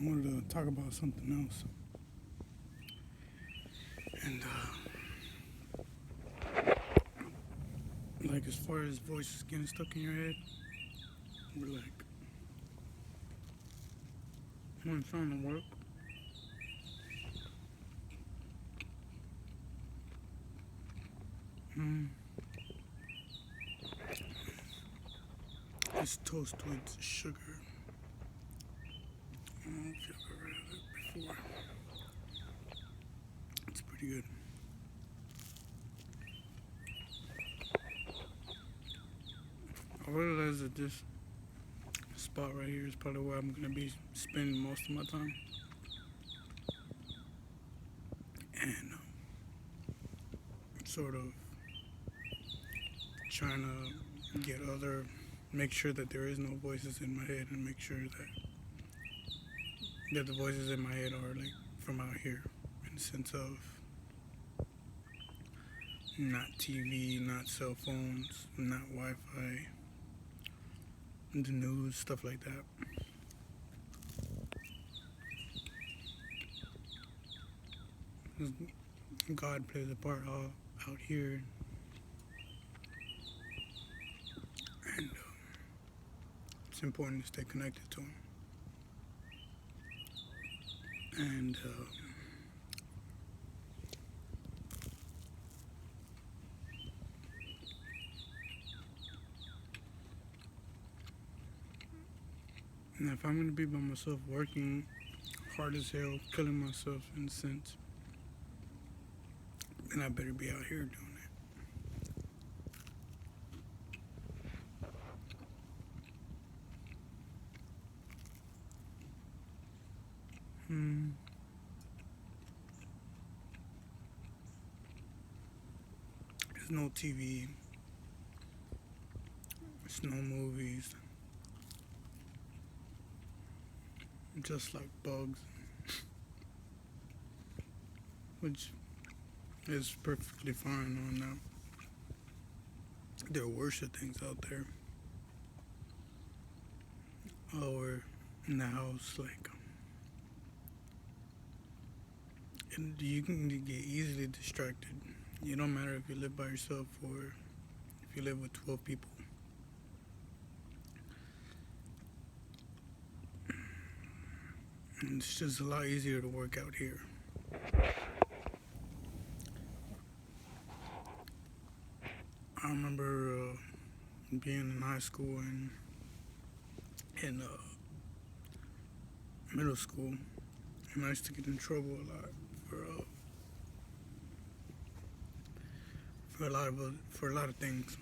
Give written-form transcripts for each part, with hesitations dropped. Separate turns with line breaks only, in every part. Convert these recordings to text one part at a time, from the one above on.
I wanted to talk about something else. And, like, as far as voices getting stuck in your head, we're like, when I'm trying to work, mm, it's toast with sugar. I don't know if you've ever had it before. It's pretty good. I realize that this spot right here is probably where I'm gonna be spending most of my time. And sort of trying to make sure that there is no voices in my head, and make sure that the voices in my head are like from out here, in the sense of not TV, not cell phones, not Wi-Fi, the news, stuff like that. God plays a part all out here, and it's important to stay connected to Him. And if I'm gonna be by myself working hard as hell, killing myself in a sense, then I better be out here doing it. Hmm. There's no TV, there's no movies, just like bugs, which is perfectly fine on now. There are worse things out there. Or in the house, like, and you can get easily distracted. You don't matter if you live by yourself or if you live with 12 people. And it's just a lot easier to work out here. I remember being in high school and in middle school, and I used to get in trouble a lot for a lot of things,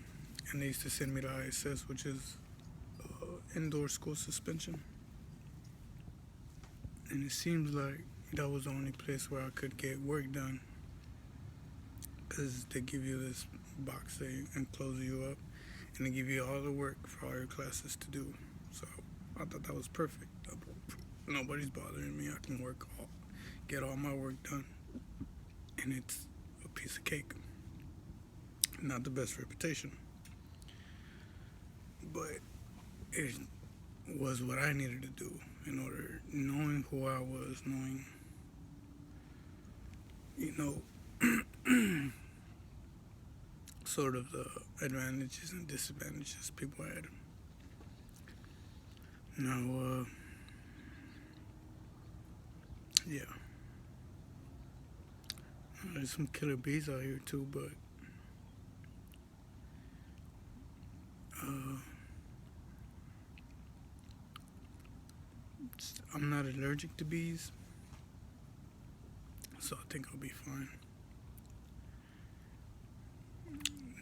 and they used to send me to ISS, which is indoor school suspension. And it seems like that was the only place where I could get work done, because they give you this box, they enclose you up, and they give you all the work for all your classes to do. So I thought that was perfect. Nobody's bothering me. I can get all my work done, and it's a piece of cake. Not the best reputation, but it was what I needed to do in order, knowing who I was, knowing, you know, sort of the advantages and disadvantages people had. Now, yeah, there's some killer bees out here too, but I'm not allergic to bees, so I think I'll be fine.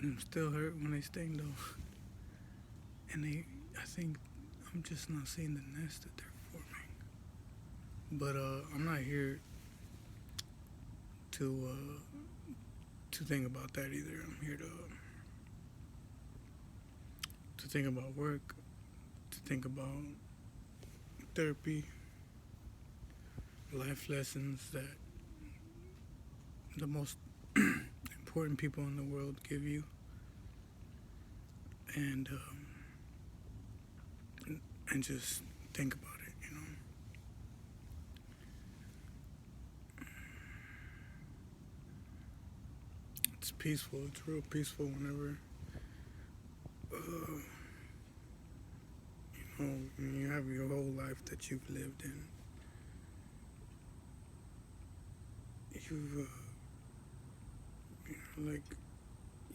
It still hurt when they sting though, and I think I'm just not seeing the nest that they're forming. But I'm not here to think about that either. I'm here to think about work, to think about therapy, life lessons that the most important people in the world give you, and just think about it, you know. peaceful. It's real peaceful whenever uh, you have your whole life that you've lived in. You've like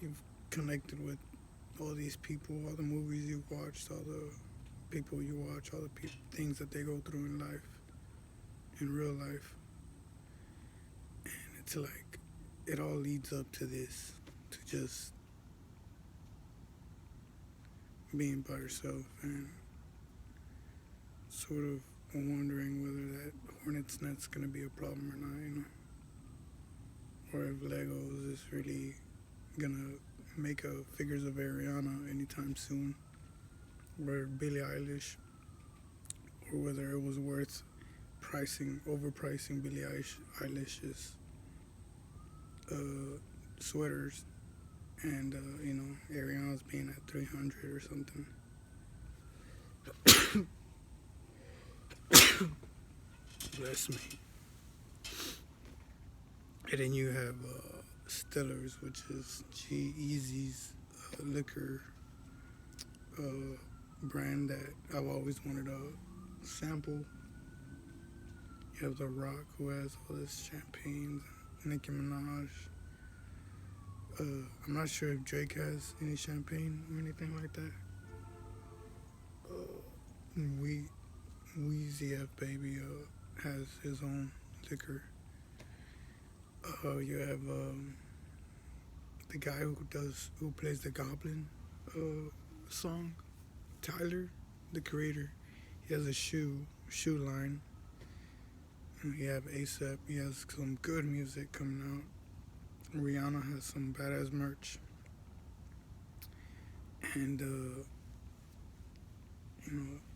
you've connected with all these people, all the movies you watched, all the people you watch, all the things that they go through in life, in real life, and it's like it all leads up to this, to just being by yourself and sort of wondering whether that hornet's nest's gonna be a problem or not, or if Legos is really gonna make a Figures of Ariana anytime soon, or Billie Eilish, or whether it was worth overpricing Billie Eilish's sweaters, and Ariana's being at 300 or something. Bless me. And then you have Stellar's, which is G-Eazy's liquor brand that I've always wanted to sample. You have The Rock, who has all this champagne, Nicki Minaj. I'm not sure if Drake has any champagne or anything like that. Weezy F Baby has his own liquor. You have the guy who plays the Goblin song, Tyler, the creator. He has a shoe line. And you have ASAP. He has some good music coming out. Rihanna has some badass merch. And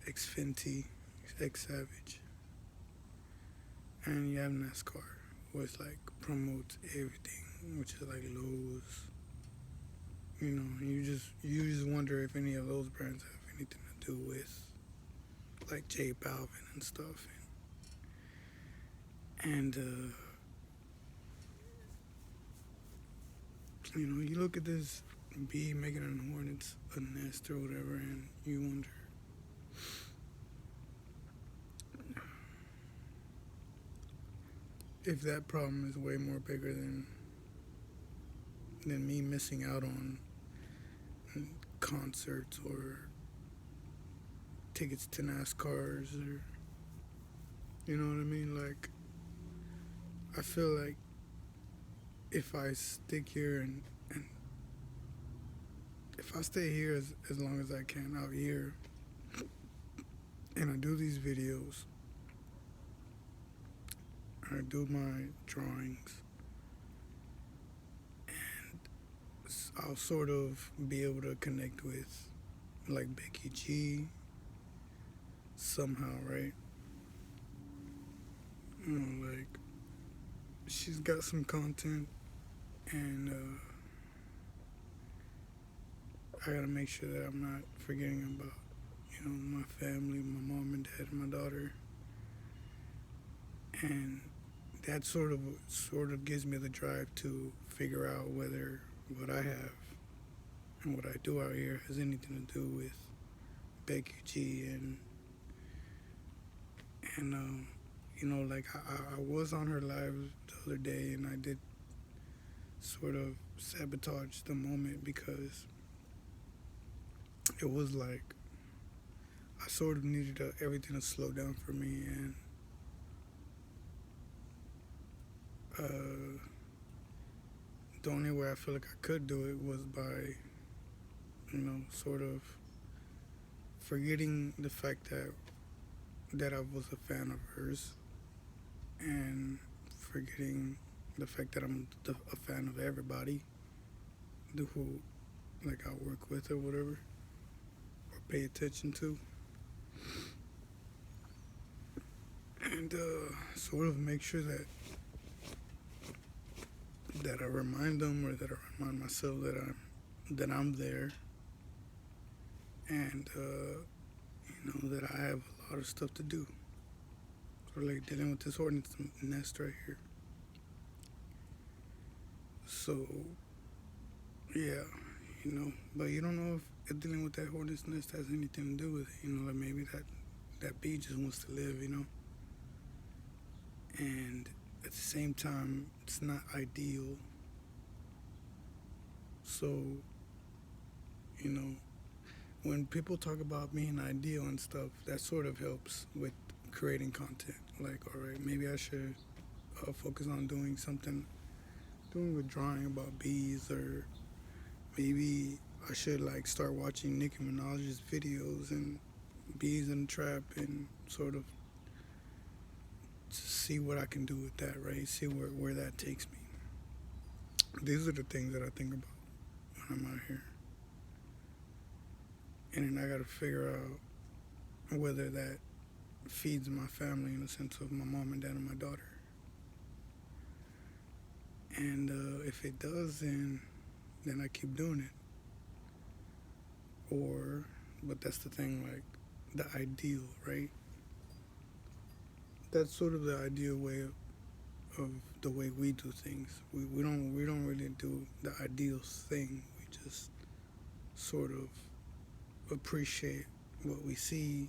Xfinity, X Savage. And you have NASCAR, which like promotes everything, which is like Lowe's. You just wonder if any of those brands have anything to do with like J Balvin and stuff. And you look at this bee making a hornet's a nest or whatever, and you wonder if that problem is way more bigger than me missing out on concerts or tickets to NASCARs, or you know what I mean? Like, I feel like if I stick here and if I stay here as long as I can out here and I do these videos, I do my drawings, and I'll sort of be able to connect with like Becky G somehow, right? Like she's got some content, and I gotta make sure that I'm not forgetting about my family, my mom and dad, and my daughter, and that sort of gives me the drive to figure out whether what I have and what I do out here has anything to do with Becky G and like I was on her live the other day, and I did sort of sabotage the moment because it was like I sort of needed everything to slow down for me, and the only way I feel like I could do it was by sort of forgetting the fact that I was a fan of hers, and forgetting the fact that I'm a fan of everybody who like I work with or whatever, or pay attention to, and sort of make sure that I remind them, or that I remind myself that I'm there, and that I have a lot of stuff to do. So like dealing with this hornet's nest right here. So Yeah, but you don't know if dealing with that hornet's nest has anything to do with it. Like maybe that bee just wants to live. And at the same time, it's not ideal. So, you know, when people talk about being ideal and stuff, that sort of helps with creating content. Like, all right, maybe I should focus on doing with drawing about bees, or maybe I should like start watching Nicki Minaj's videos and bees in the trap and sort of see what I can do with that, right? See where that takes me. These are the things that I think about when I'm out here. And then I got to figure out whether that feeds my family in the sense of my mom and dad and my daughter. And if it does, then I keep doing it. But that's the thing, like the ideal, right? That's sort of the ideal way of the way we do things. We don't really do the ideal thing. We just sort of appreciate what we see,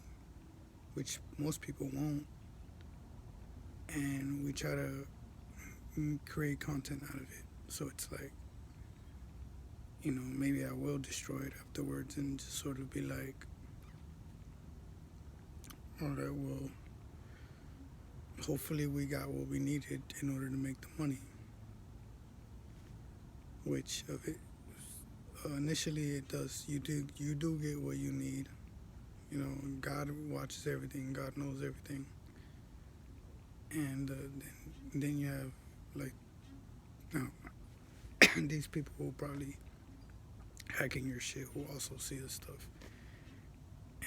which most people won't, and we try to create content out of it. So it's like, maybe I will destroy it afterwards and just sort of be like, all right, well, hopefully we got what we needed in order to make the money. Which of it, initially it does. You do get what you need. God watches everything. God knows everything. And then you have like now these people who probably hacking your shit who also see the stuff.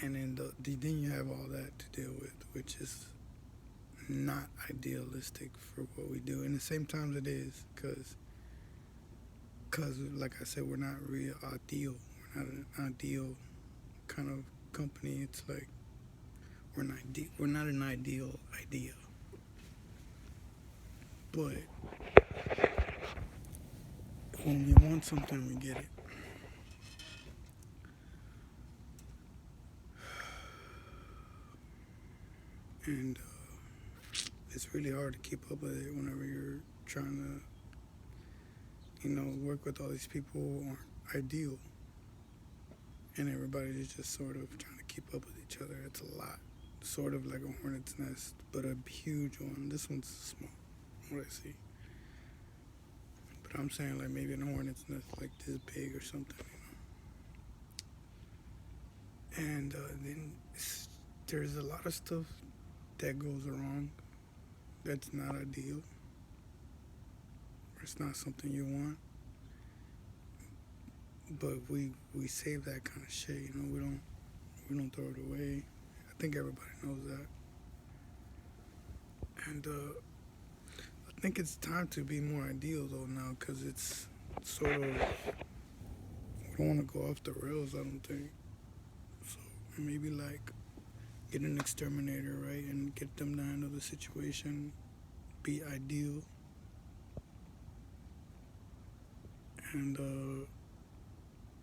And then you have all that to deal with, which is not idealistic for what we do. And at the same time, it is because like I said, we're not real ideal. We're not an ideal kind of company. It's like we're not an ideal idea. But when we want something, we get it. And it's really hard to keep up with it whenever you're trying to, work with all these people who aren't ideal. And everybody's just sort of trying to keep up with each other. It's a lot. Sort of like a hornet's nest, but a huge one. This one's small, what I see. But I'm saying like maybe a hornet's nest like this big or something. And then there's a lot of stuff that goes wrong that's not ideal. It's not something you want. But we save that kind of shit. We don't throw it away. I think everybody knows that. And I think it's time to be more ideal though now, because it's sort of, we don't want to go off the rails, I don't think. So maybe like get an exterminator, right, and get them to handle the situation, be ideal, and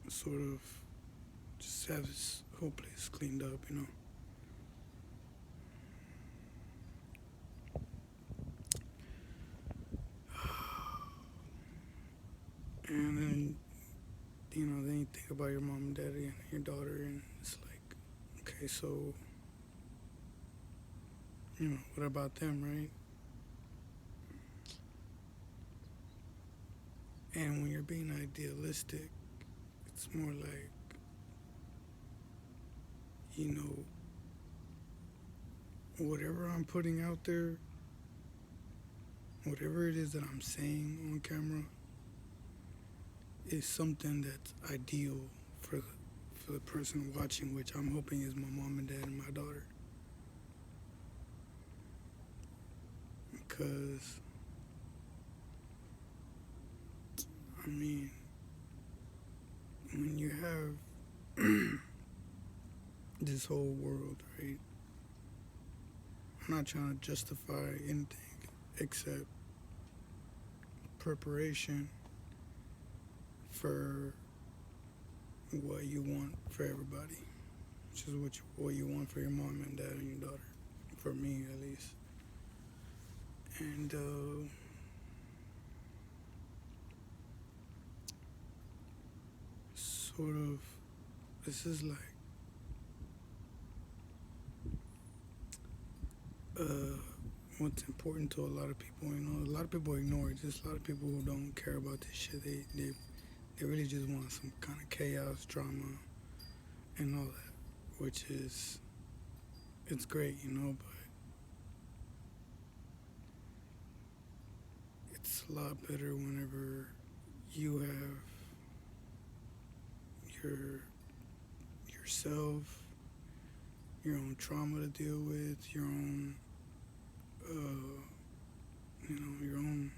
sort of just have this whole place cleaned up. And then, then you think about your mom and daddy and your daughter, and it's like, okay, so, what about them, right? And when you're being idealistic, it's more like, whatever I'm putting out there, whatever it is that I'm saying on camera, is something that's ideal for the person watching, which I'm hoping is my mom and dad and my daughter. Because, I mean, when you have this whole world, right? I'm not trying to justify anything except preparation, for what you want for everybody, which is what you want for your mom and dad and your daughter, for me at least. And sort of, this is like what's important to a lot of people. You know, a lot of people ignore it. Just a lot of people who don't care about this shit. They really just want some kind of chaos, drama, and all that, which is, it's great, you know, but it's a lot better whenever you have yourself, your own trauma to deal with, your own, your own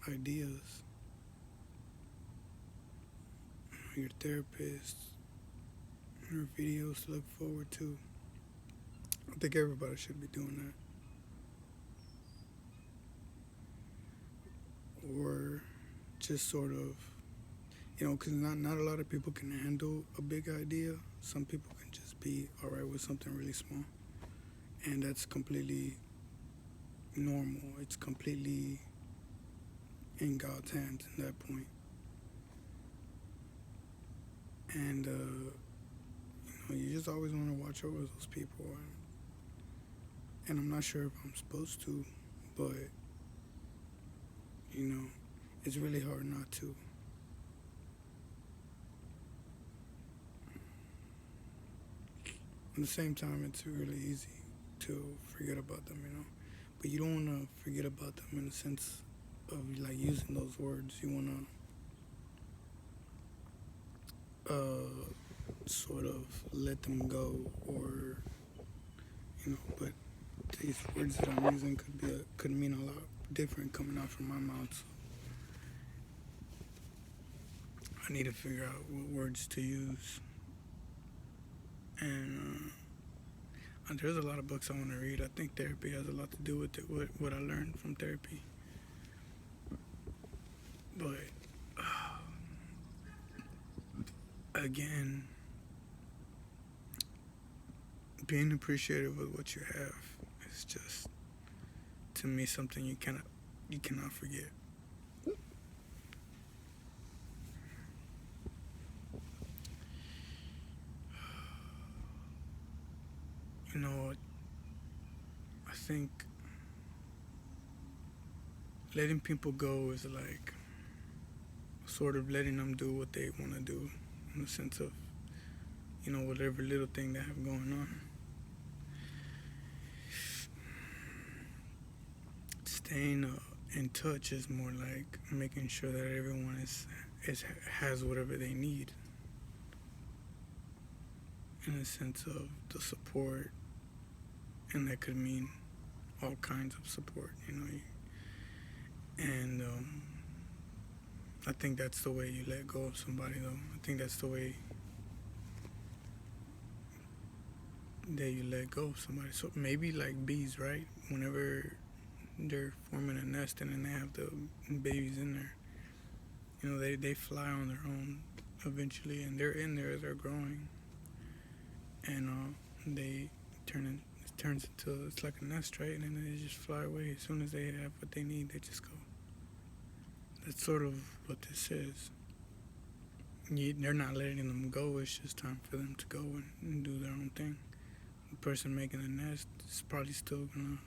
ideas, your therapist, your videos to look forward to. I think everybody should be doing that. Or just sort of, because not a lot of people can handle a big idea. Some people can just be all right with something really small. And that's completely normal. It's completely in God's hands at that point. And, you just always want to watch over those people. And I'm not sure if I'm supposed to, but, it's really hard not to. At the same time, it's really easy to forget about them, But you don't want to forget about them in the sense of, like, using those words. You want to sort of let them go, or, but these words that I'm using could mean a lot different coming out from my mouth. So I need to figure out what words to use. And there's a lot of books I want to read. I think therapy has a lot to do with it, what I learned from therapy. But, again, being appreciative of what you have is just, to me, something you cannot forget. You know what? I think letting people go is like sort of letting them do what they want to do, in the sense of, whatever little thing they have going on. Staying in touch is more like making sure that everyone has whatever they need, in the sense of the support, and that could mean all kinds of support, and I think that's the way you let go of somebody, though. I think that's the way that you let go of somebody. So maybe like bees, right? Whenever they're forming a nest and then they have the babies in there, they fly on their own eventually, and they're in there as they're growing, and it turns into, it's like a nest, right? And then they just fly away. As soon as they have what they need, they just go. That's sort of what this is. They're not letting them go. It's just time for them to go and do their own thing. The person making the nest is probably still gonna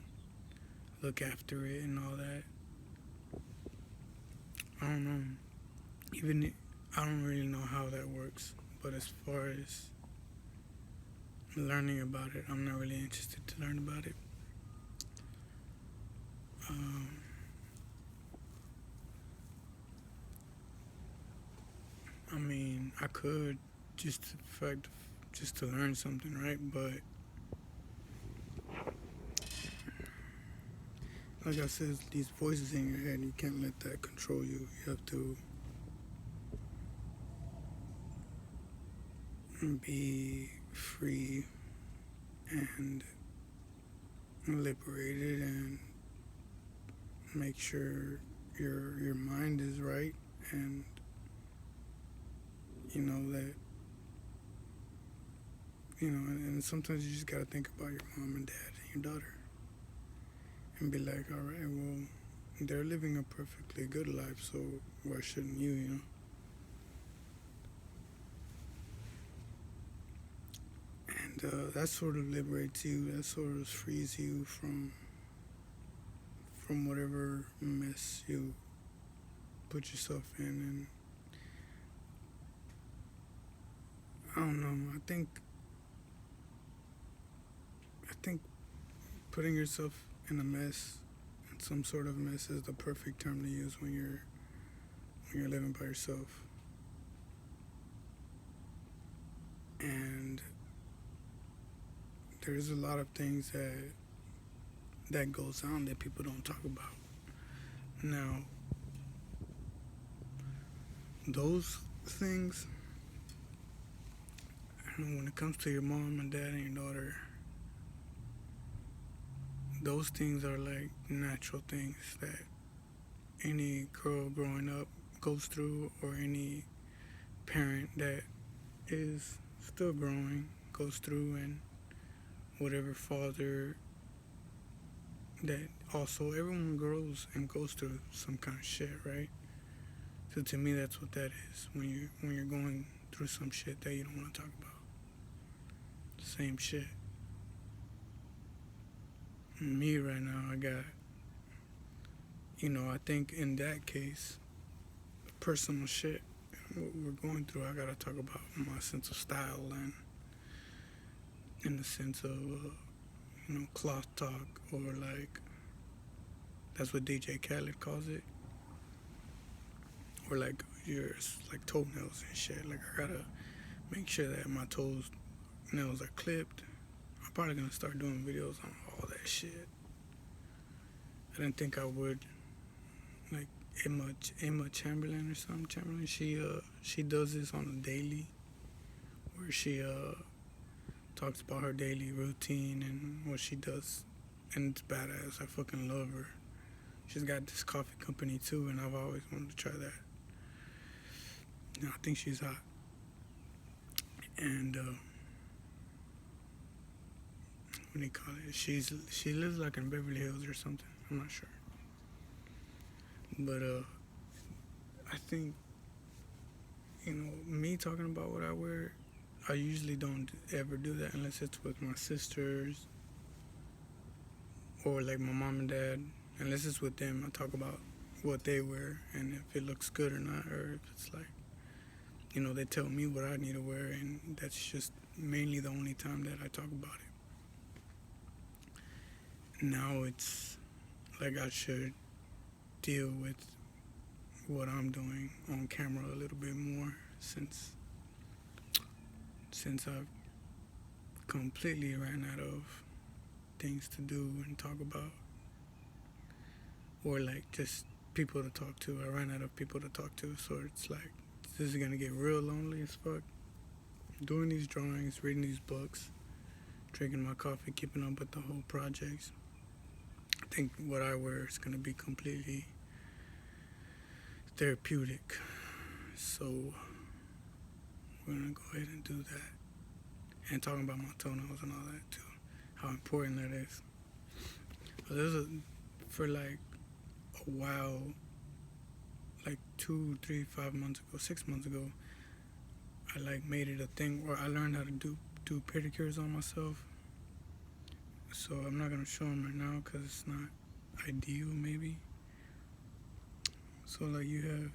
look after it and all that. I don't know. I don't really know how that works. But as far as learning about it, I'm not really interested to learn about it. I mean, I could just to learn something, right? But like I said, these voices in your head, you can't let that control you. You have to be free and liberated, and make sure your mind is right, and you know, that, you know, and sometimes you just gotta think about your mom and dad and your daughter and be like, all right, well, they're living a perfectly good life, so why shouldn't you, you know? And that sort of liberates you, that sort of frees you from whatever mess you put yourself in. And I don't know, I think putting yourself in a mess, in some sort of mess, is the perfect term to use when you're living by yourself. And there's a lot of things that goes on that people don't talk about. Now, those things, I don't know, when it comes to your mom and dad and your daughter, those things are like natural things that any girl growing up goes through, or any parent that is still growing goes through, and whatever father that also, everyone grows and goes through some kind of shit, right? So to me, that's what that is. When you're going through some shit that you don't want to talk about. Same shit. Me right now, I got, you know, I think in that case, personal shit, what we're going through, I gotta talk about my sense of style, and in the sense of, you know, cloth talk, or like, that's what DJ Khaled calls it, or like your like toenails and shit. Like, I gotta make sure that my nails are clipped. I'm probably gonna start doing videos on all that shit. I didn't think I would. Like Emma Chamberlain or something. Chamberlain. She does this on a daily, where she talks about her daily routine and what she does, and it's badass. I fucking love her. She's got this coffee company too, and I've always wanted to try that. You know, I think she's hot. And what do you call it? She lives like in Beverly Hills or something. I'm not sure. But I think, you know, me talking about what I wear, I usually don't ever do that unless it's with my sisters, or like my mom and dad. Unless it's with them, I talk about what they wear and if it looks good or not, or if it's like, you know, they tell me what I need to wear, and that's just mainly the only time that I talk about it. Now it's like I should deal with what I'm doing on camera a little bit more, since I've completely ran out of things to do and talk about, or like just people to talk to. I ran out of people to talk to, so it's like, this is gonna get real lonely as fuck. Doing these drawings, reading these books, drinking my coffee, keeping up with the whole projects. I think what I wear is gonna be completely therapeutic. So we're gonna go ahead and do that. And talking about my toenails and all that too. How important that is. For like a while, like 2, 3, 5 months ago, 6 months ago, I like made it a thing where I learned how to do pedicures on myself. So I'm not gonna show them right now because it's not ideal, maybe. So like, you have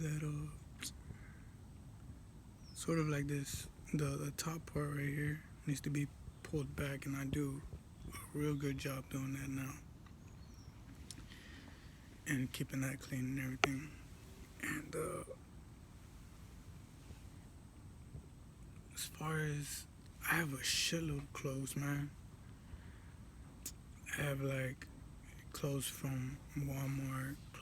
that sort of like this, the top part right here needs to be pulled back, and I do a real good job doing that now, and keeping that clean and everything. And as far as, I have a shitload of clothes, man. I have like clothes from Walmart,